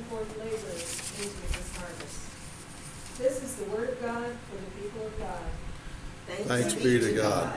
forth laborers into his harvest. This is the word of God for the people of God. Thanks be to God.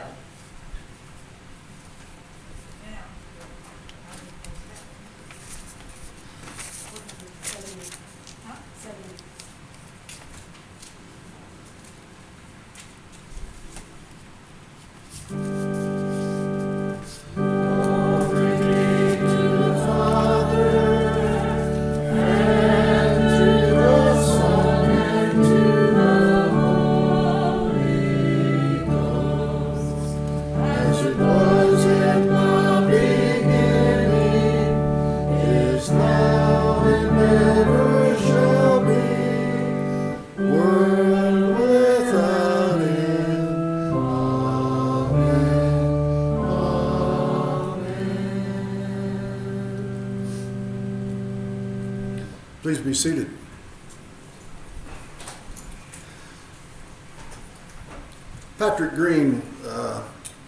Please be seated. Patrick Green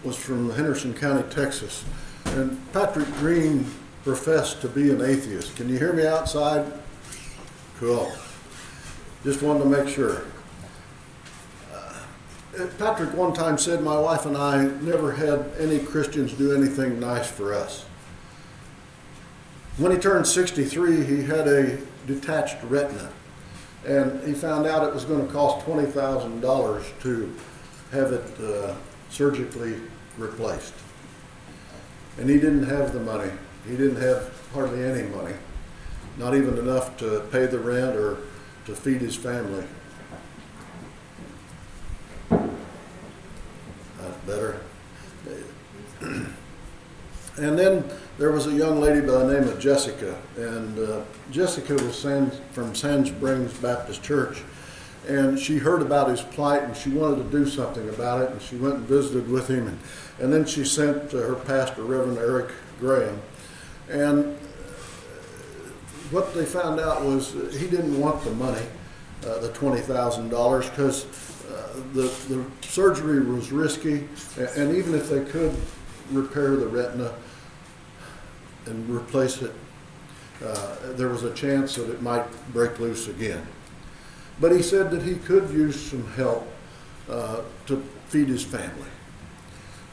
was from Henderson County, Texas. And Patrick Green professed to be an atheist. Can you hear me outside? Cool. Just wanted to make sure. Patrick one time said, my wife and I never had any Christians do anything nice for us. When he turned 63, he had a detached retina, and he found out it was going to cost $20,000 to have it surgically replaced. And he didn't have the money. He didn't have hardly any money, not even enough to pay the rent or to feed his family. That's better. And then there was a young lady by the name of Jessica, and Jessica was from Sand Springs Baptist Church, and she heard about his plight and she wanted to do something about it, and she went and visited with him, and then she sent her pastor, Reverend Eric Graham, and what they found out was he didn't want the money, the $20,000, because the surgery was risky, and even if they could repair the retina and replace it, there was a chance that it might break loose again. But he said that he could use some help to feed his family.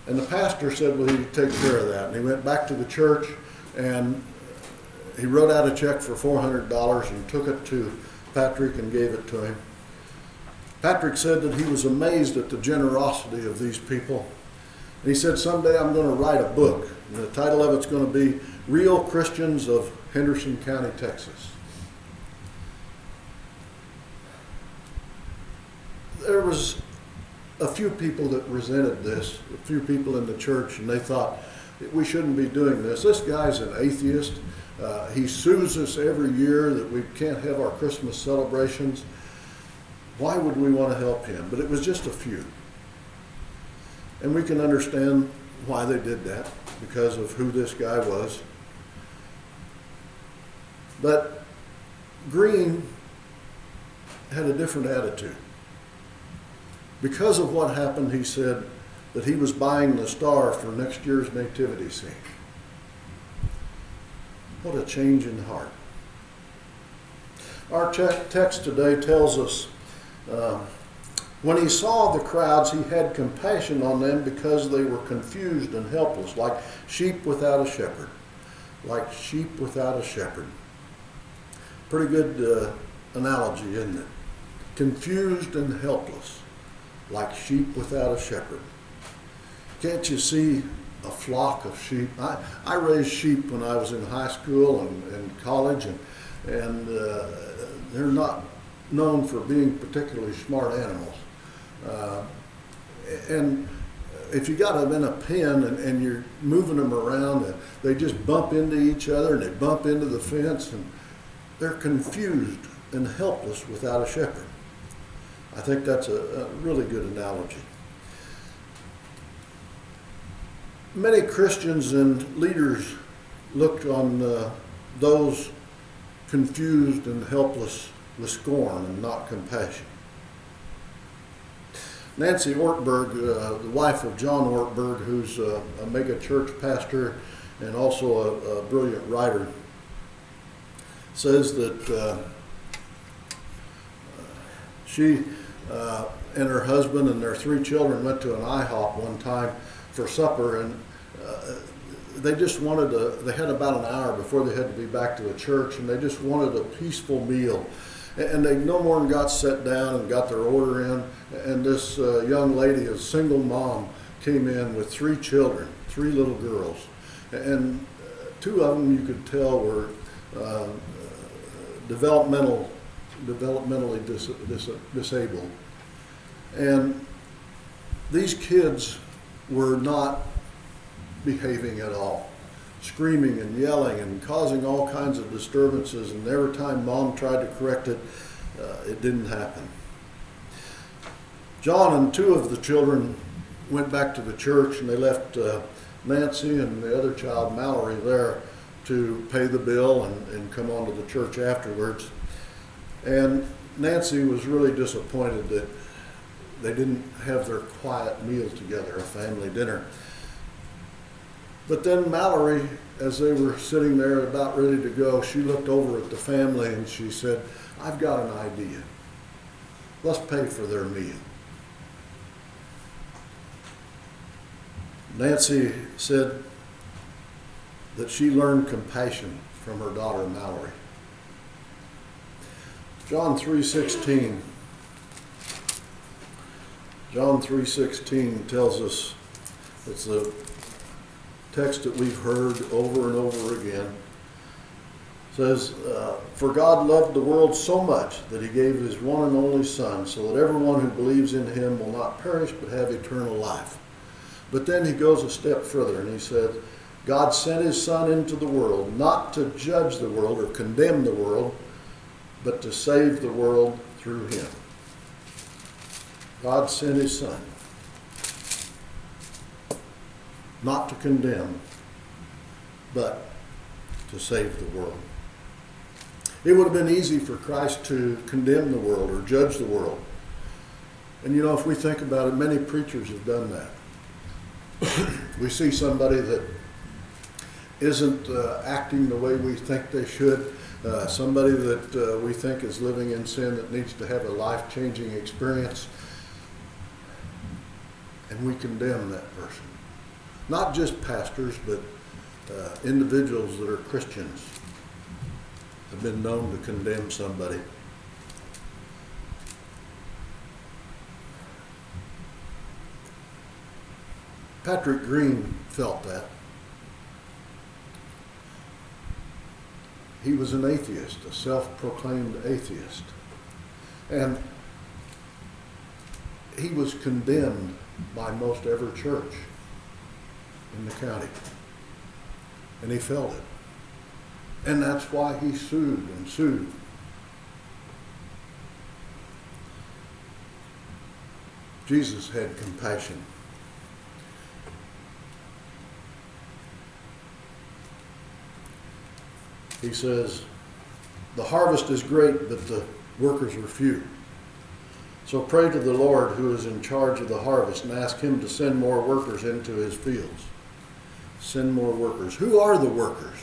And the pastor said, well, he'd take care of that. And he went back to the church and he wrote out a check for $400 and took it to Patrick and gave it to him. Patrick said that he was amazed at the generosity of these people. And he said, someday I'm going to write a book. And the title of it's going to be Real Christians of Henderson County, Texas. There was a few people that resented this, a few people in the church, and they thought, we shouldn't be doing this. This guy's an atheist. He sues us every year that we can't have our Christmas celebrations. Why would we want to help him? But it was just a few. And we can understand why they did that, because of who this guy was. But Green had a different attitude. Because of what happened, he said that he was buying the star for next year's nativity scene. What a change in heart. Our text today tells us, when he saw the crowds, he had compassion on them because they were confused and helpless, like sheep without a shepherd. Like sheep without a shepherd. Pretty good analogy, isn't it? Confused and helpless, like sheep without a shepherd. Can't you see a flock of sheep? I raised sheep when I was in high school and college, and they're not known for being particularly smart animals. And if you got them in a pen and you're moving them around, they just bump into each other and they bump into the fence, and they're confused and helpless without a shepherd. I think that's a really good analogy. Many Christians and leaders looked on those confused and helpless with scorn and not compassion. Nancy Ortberg, the wife of John Ortberg, who's a mega church pastor and also a brilliant writer, says that she and her husband and their 3 children went to an IHOP one time for supper, and they just wanted they had about an hour before they had to be back to the church, and they just wanted a peaceful meal. And they no more than got set down and got their order in, and this young lady, a single mom, came in with 3 children, 3 little girls, and 2 of them you could tell were developmentally disabled. And these kids were not behaving at all, screaming and yelling and causing all kinds of disturbances, and every time mom tried to correct it, it didn't happen. John and 2 of the children went back to the church, and they left Nancy and the other child, Mallory, there to pay the bill and come on to the church afterwards. And Nancy was really disappointed that they didn't have their quiet meal together, a family dinner. But then Mallory, as they were sitting there about ready to go, she looked over at the family and she said, "I've got an idea. Let's pay for their meal." Nancy said that she learned compassion from her daughter Mallory. John 3:16 tells us, it's a text that we've heard over and over again. It says, "For God loved the world so much that he gave his one and only Son, so that everyone who believes in him will not perish but have eternal life." But then he goes a step further and he said, "God sent his Son into the world, not to judge the world or condemn the world, but to save the world through him." God sent his Son not to condemn, but to save the world. It would have been easy for Christ to condemn the world or judge the world. And you know, if we think about it, many preachers have done that. We see somebody that isn't acting the way we think they should, somebody that we think is living in sin that needs to have a life-changing experience, and we condemn that person. Not just pastors, but individuals that are Christians have been known to condemn somebody. Patrick Green felt that. He was an atheist, a self-proclaimed atheist. And he was condemned by most every church in the county. And he felt it. And that's why he sued and sued. Jesus had compassion. He says, "The harvest is great, but the workers are few. So pray to the Lord who is in charge of the harvest and ask him to send more workers into his fields." Send more workers. Who are the workers?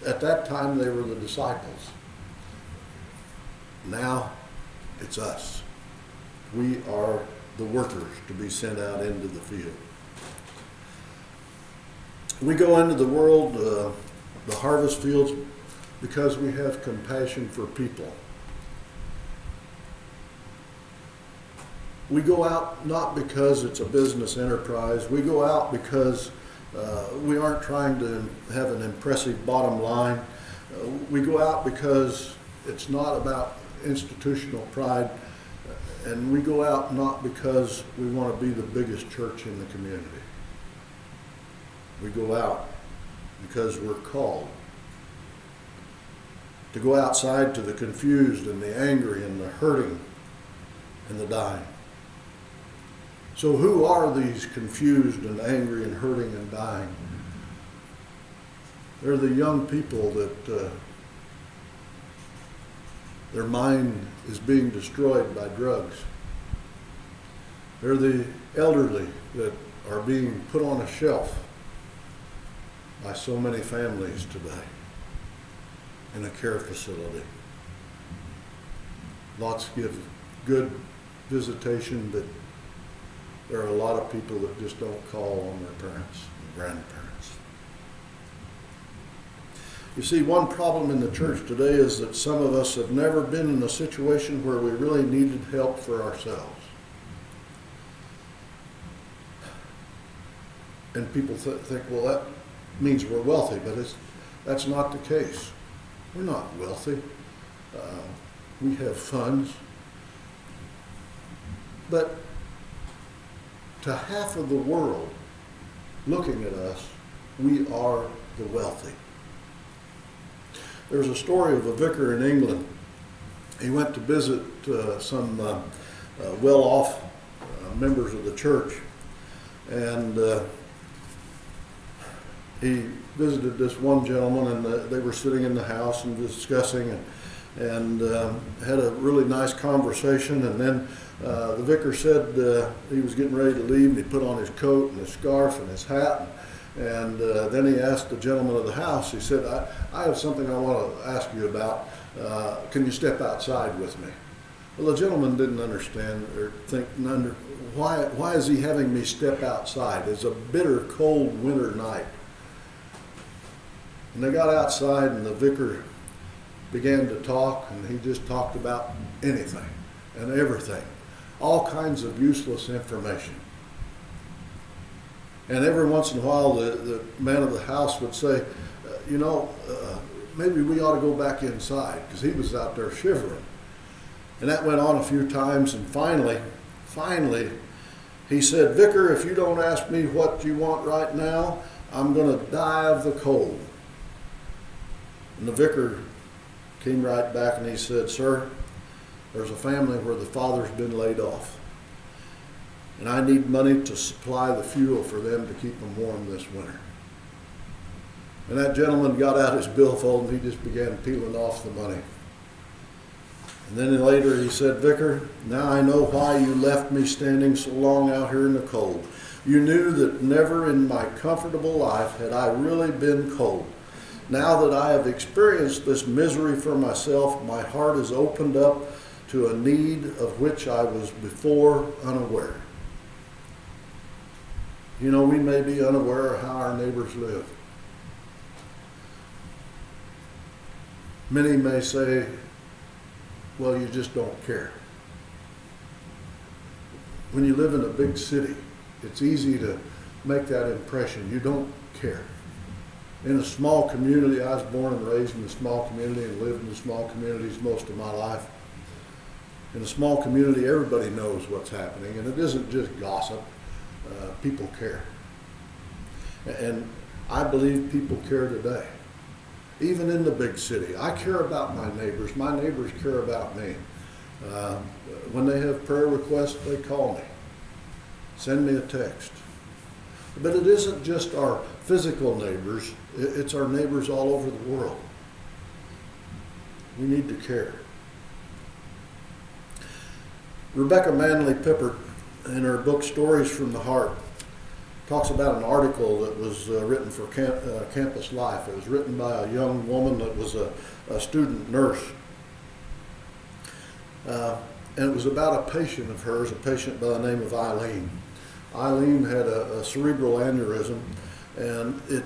At that time, they were the disciples. Now, it's us. We are the workers to be sent out into the field. We go into the world, the harvest fields, because we have compassion for people. We go out not because it's a business enterprise. We go out because we aren't trying to have an impressive bottom line. We go out because it's not about institutional pride. And we go out not because we want to be the biggest church in the community. We go out because we're called to go outside to the confused and the angry and the hurting and the dying. So who are these confused and angry and hurting and dying? They're the young people that their mind is being destroyed by drugs. They're the elderly that are being put on a shelf by so many families today. in a care facility. Lots give good visitation, but there are a lot of people that just don't call on their parents and grandparents. You see, one problem in the church today is that some of us have never been in a situation where we really needed help for ourselves. And people think, well, that means we're wealthy, but that's not the case. We're not wealthy. We have funds. But to half of the world looking at us, we are the wealthy. There's a story of a vicar in England. He went to visit some well-off members of the church, and he visited this one gentleman, and they were sitting in the house and discussing and had a really nice conversation. And then the vicar said he was getting ready to leave, and he put on his coat and his scarf and his hat. And then he asked the gentleman of the house, he said, I have something I want to ask you about. Can you step outside with me? Well, the gentleman didn't understand or think, why is he having me step outside? It's a bitter, cold winter night. And they got outside, and the vicar began to talk, and he just talked about anything and everything, all kinds of useless information. And every once in a while, the man of the house would say, maybe we ought to go back inside, because he was out there shivering. And that went on a few times, and finally, he said, Vicar, if you don't ask me what you want right now, I'm going to die of the cold. And the vicar came right back and he said, Sir, there's a family where the father's been laid off, and I need money to supply the fuel for them to keep them warm this winter. And that gentleman got out his billfold and he just began peeling off the money. And then later he said, Vicar, now I know why you left me standing so long out here in the cold. You knew that never in my comfortable life had I really been cold. Now that I have experienced this misery for myself, my heart is opened up to a need of which I was before unaware. We may be unaware of how our neighbors live. Many may say, well, you just don't care. When you live in a big city, it's easy to make that impression. You don't care. In a small community, I was born and raised in a small community and lived in small communities most of my life. In a small community, everybody knows what's happening, and it isn't just gossip. People care. And I believe people care today. Even in the big city, I care about my neighbors. My neighbors care about me. When they have prayer requests, they call me, send me a text. But it isn't just our physical neighbors, it's our neighbors all over the world. We need to care. Rebecca Manley Pippert, in her book Stories from the Heart, talks about an article that was written for Campus Life. It was written by a young woman that was a student nurse. And it was about a patient of hers, a patient by the name of Eileen. Eileen had a cerebral aneurysm, and it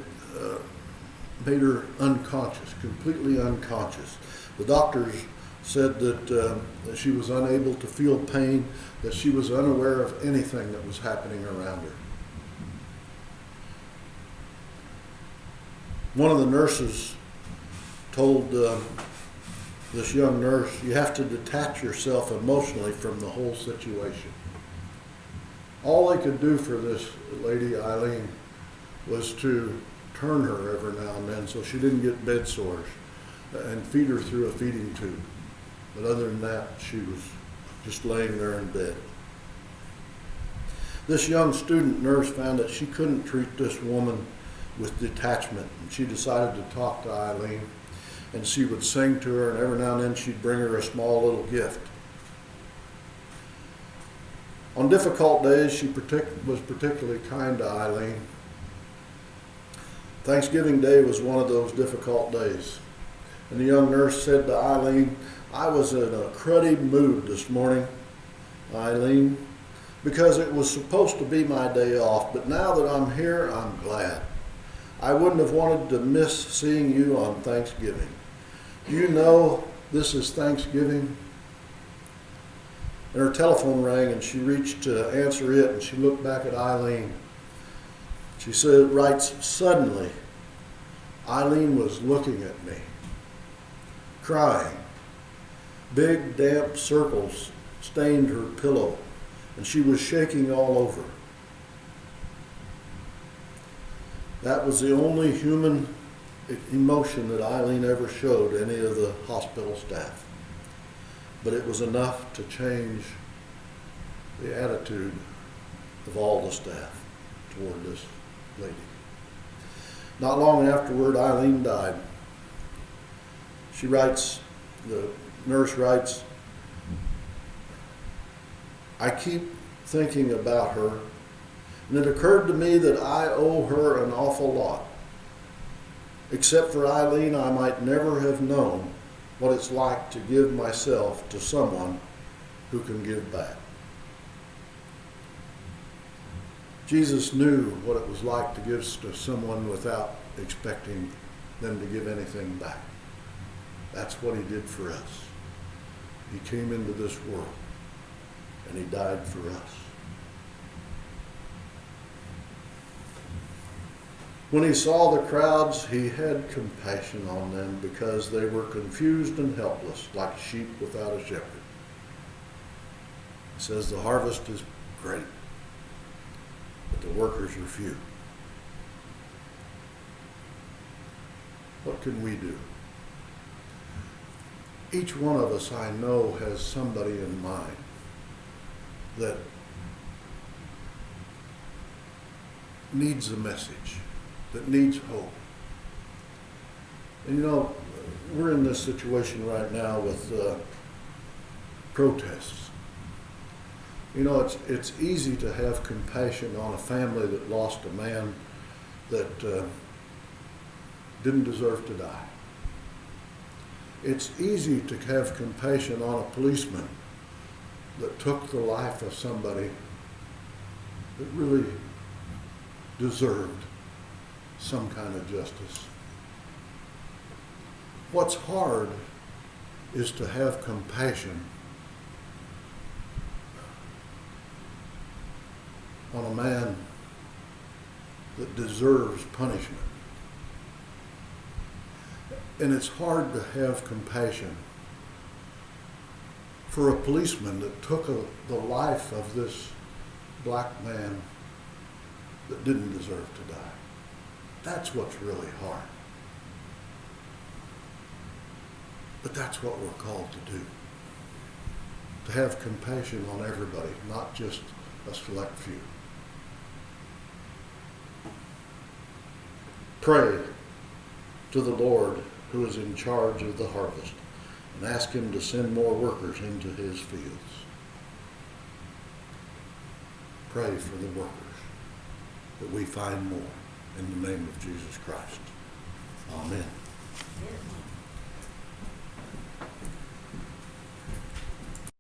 made her unconscious, completely unconscious. The doctors said that she was unable to feel pain, that she was unaware of anything that was happening around her. One of the nurses told this young nurse, you have to detach yourself emotionally from the whole situation. All they could do for this lady, Eileen, was to turn her every now and then so she didn't get bed sores and feed her through a feeding tube. But other than that, she was just laying there in bed. This young student nurse found that she couldn't treat this woman with detachment, and she decided to talk to Eileen, and she would sing to her, and every now and then she'd bring her a small little gift. On difficult days, she was particularly kind to Eileen. Thanksgiving Day was one of those difficult days. And the young nurse said to Eileen, "I was in a cruddy mood this morning, Eileen, because it was supposed to be my day off, but now that I'm here, I'm glad. I wouldn't have wanted to miss seeing you on Thanksgiving. Do you know this is Thanksgiving?" And her telephone rang and she reached to answer it and she looked back at Eileen. She said, writes, "Suddenly, Eileen was looking at me, crying. Big damp circles stained her pillow and she was shaking all over. That was the only human emotion that Eileen ever showed any of the hospital staff. But it was enough to change the attitude of all the staff toward this lady. Not long afterward, Eileen died. She writes, the nurse writes, "I keep thinking about her, and it occurred to me that I owe her an awful lot. Except for Eileen, I might never have known what it's like to give myself to someone who can give back." Jesus knew what it was like to give to someone without expecting them to give anything back. That's what he did for us. He came into this world and he died for us. When he saw the crowds, he had compassion on them because they were confused and helpless, like sheep without a shepherd. He says the harvest is great, but the workers are few. What can we do? Each one of us, I know, has somebody in mind that needs a message, that needs hope. And you know, we're in this situation right now with protests. You know, it's easy to have compassion on a family that lost a man that didn't deserve to die. It's easy to have compassion on a policeman that took the life of somebody that really deserved some kind of justice. What's hard is to have compassion on a man that deserves punishment. And it's hard to have compassion for a policeman that took the life of this black man that didn't deserve to die. That's what's really hard. But that's what we're called to do. To have compassion on everybody, not just a select few. Pray to the Lord who is in charge of the harvest and ask him to send more workers into his fields. Pray for the workers that we find more in the name of Jesus Christ. Amen. Amen.